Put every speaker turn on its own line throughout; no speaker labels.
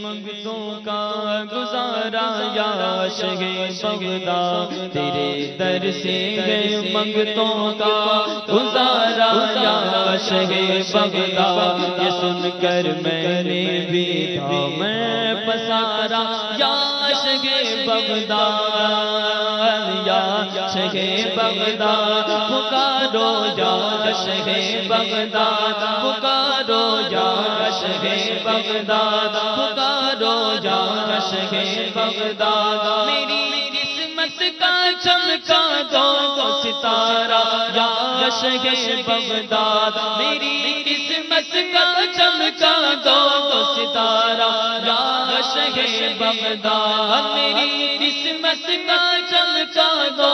منگتوں کا گزارا یا عاشق بغداد تیرے در سے ہے منگتوں کا گزارا یا عاشق بغداد یہ سن کر میں نے بھی میں پسارا یا عاشق بغداد یا عاشق بغداد پکارو یا عاشق بغداد پکارو یا عاشق بغداد پکارو یا عاشق بغداد میری قسمت کا چمکا دو ستارہ یا عاشق بغداد میری قسمت کا چمکا دو ستارہ یا عاشق بغداد میری قسمت کا چمکا دو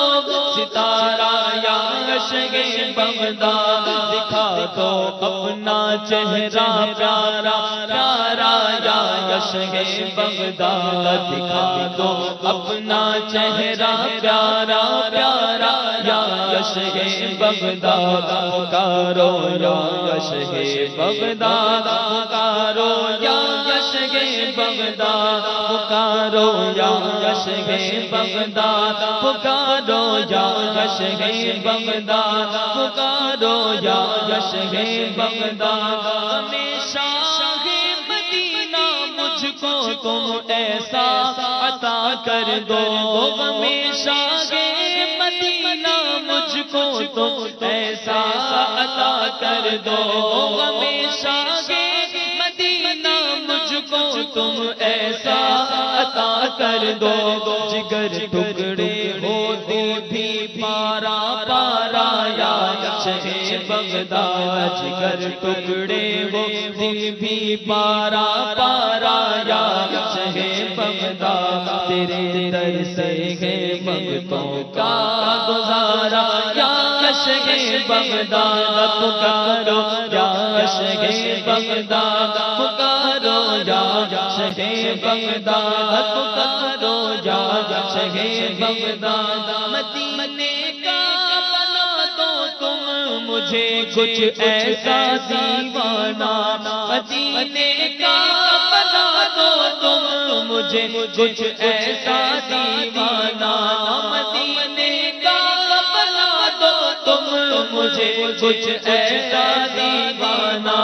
ستارہ یا عاشق بغداد دکھا دو اپنا چہرہ پیارا پیارا یا عاشق بغداد دکھا دو اپنا چہرہ پیارا پیارا یا عاشق بغداد پکارو یا عاشق بغداد پکارو یا عاشق بغداد پکارو یا عاشق بغداد پکارو یا عاشق بغداد پکارو یا عاشق بغداد ہمیشہ مدینہ مجھ کو تم ایسا عطا کر دو ہمیشہ مدینہ مجھ کو تم ایسا عطا کر دو ہمیشہ مدینہ مجھ کو تم ایسا عطا کر دو جگر ٹکڑے ہو دل بھی پارا پارا یا عاشق بغداد جگر ٹکڑے ہو دل بھی پارا پارا یا عاشق بغداد تیرے در سے ہے منگتوں کا گزارا یا عاشق بغداد پکارو یا عاشق بغداد پکارو یا عاشق بغداد پکارو یا عاشق بغداد مدینے کا بنا دو تم مجھے کچھ ایسا دیوانہ مدینے کا بنا دو تم مجھے کچھ ایسا دیوانہ مدینے کا بنا دو تم مجھے کچھ ایسا دیوانہ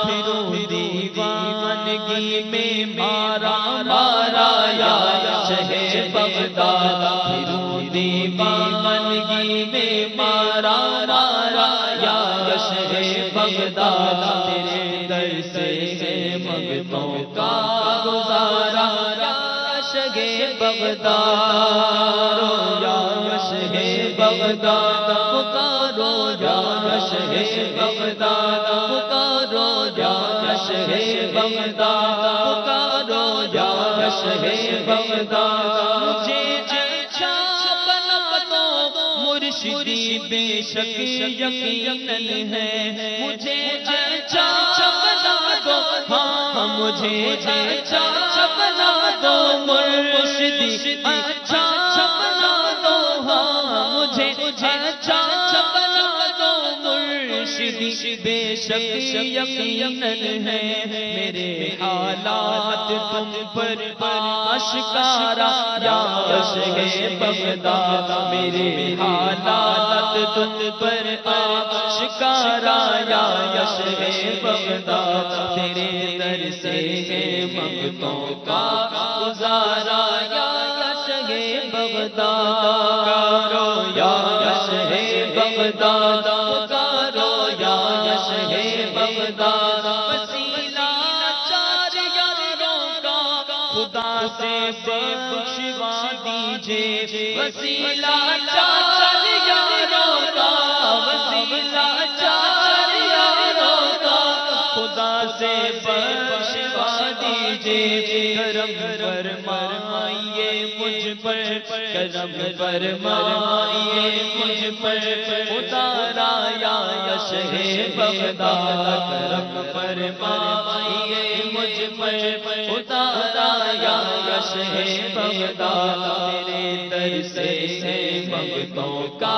پھروں دیوانگی میں مارا مارا یا عاشق بغداد پھروں دیوانگی میں مارا مارا یا عاشق بغداد تیرے در سے منگتوں کا گزارا یا عاشق بغداد یا عاشق بغداد پکارو یا عاشق بغداد پکارو یا عاشق بغداد پکارو یا عاشق بغداد مجھے اچھا بنا دو مرشدی بے شک یقیناً ہے مجھے اچھا بنا دو ہاں مجھے اچھا بنا دو مرشدی اچھا بنا دو ہاں مجھے اچھا بنا دو مرشدی بے شک یقیناً ہے میرے حالات تم پر آشکارا یا عاشق بغداد میرے حالات تم پر آشکارا یا عاشق بغداد تیرے در سے منگتوں کا گزارا یا عاشق بغداد یا عاشق بغداد پکارو یا عاشق بغداد وسیلہ چار یاروں کا خدا سے بخشوا دیجئے وسیلہ چار یاروں کا وسیلہ چار یاروں کا خدا سے بخشوا دیجئے کرم فرمائیے مجھ پر کرم فرمائیے مجھ پر اتارا یا عاشق بغداد کرم فرمائیے مجھ پر اتارا یا عاشق بغداد تیرے در سے منگتوں کا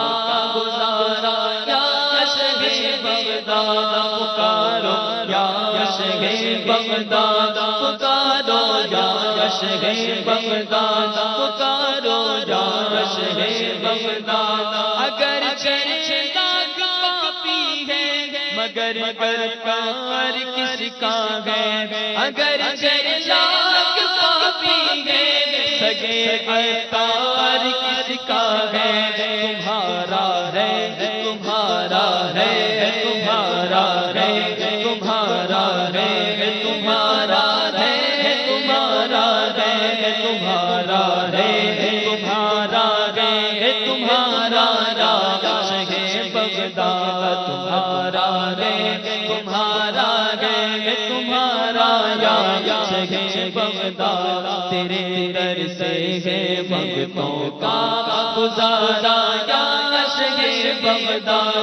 گزارا یا عاشق بغداد پکارو یا عاشق بغداد پکارو یا شہر بغداد پکارو یا شہر بغداد اگر چرچلا پاپی ہے مگر کار کس کا ہے اگر چرچلا پاپی ہے سگے اتار کس کا ہے تمہارا ہے تمہارا ہے تمہارا ہے تمہارا ہے تمہارا ہے تمہارا ہے تمہارا ہے تمہارا ہے تمہارا شہر بغداد تمہارا ہے تمہارا ہے تمہارا شہر بغداد تیرے در سے ہے بھگتوں کا گزارا یا شہر بغداد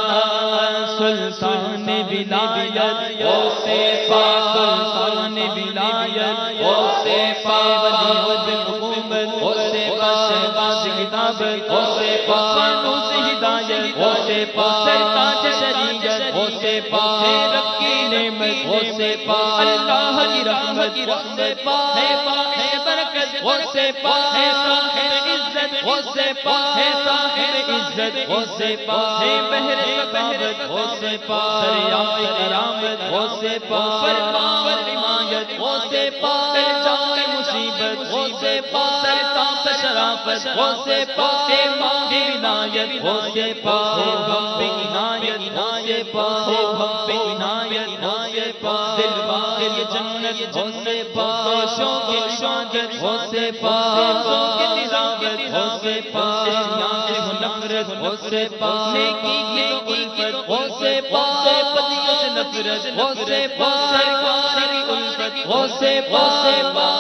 سلطان ولایت غوثِ پاک سلطان ولایت غوثِ پاک حکومت غوثِ پاک کتابت غوثِ پاک ہدایت غوثِ پاک سرتاج شریعت غوثِ پاک رب کی نعمت غوثِ پاک اللہ کی رحمت غوثِ پاک ہے برکت غوثِ پاک ہے صاحب عزت غوثِ پاک ہے صاحب عزت غوثِ پاک ہے بحر ثقافت غوثِ پاک دریائے کرامت غوثِ پاک فرمان حمایت غوثِ پاک جان مصیبت غوثِ پاک سرتاپ شرافت غوثِ پاک ماہ ولایت غوثِ پاک بم عنایت غوثِ پاک بم عنایت غوثِ پاک دل واقعی جنت غوثِ پاک شوق شاگرد غوثِ پاک ذوق تلاوت غوثِ پاک یاد نفرت غوثِ پاک نیکی کی الفت غوثِ پاک بدیوں سے نفرت غوثِ پاک سرکار کی الفت غوثِ پاک